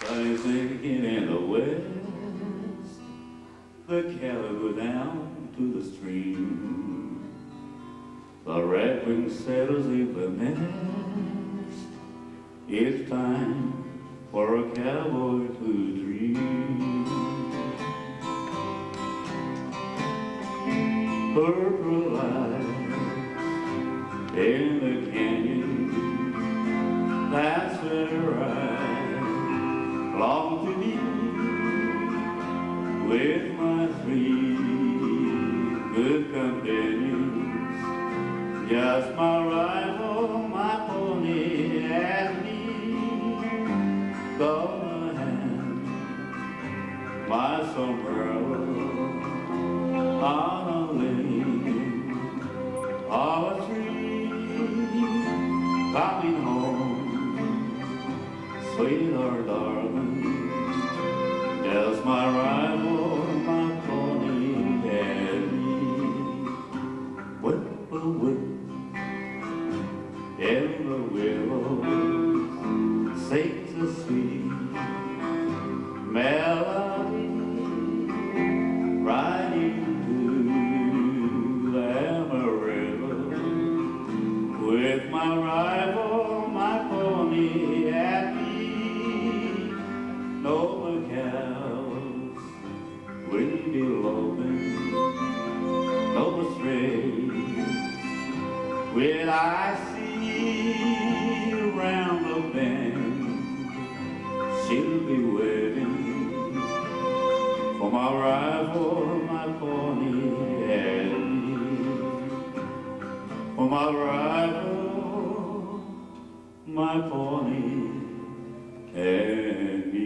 Sunny sinking in the west, the cattle go down to the stream. The redwing settles in the nest. It's time for a cowboy to dream. Purple lights in the canyon, that's where I long to be with my three good companions. Just my rifle, my pony, and me. Gonna hand my sombrero on a limb of a tree. Coming home, sweetheart, darling, just my rifle, my pony, and me. Whip, whip, in the willows sings a sweet melody, riding to the Amarillo with my rifle, my pony, and me. No cows will be loping, no strays will I see around the bend. She'll be waiting for my rifle, my pony, and me. For my rifle, my pony, and me.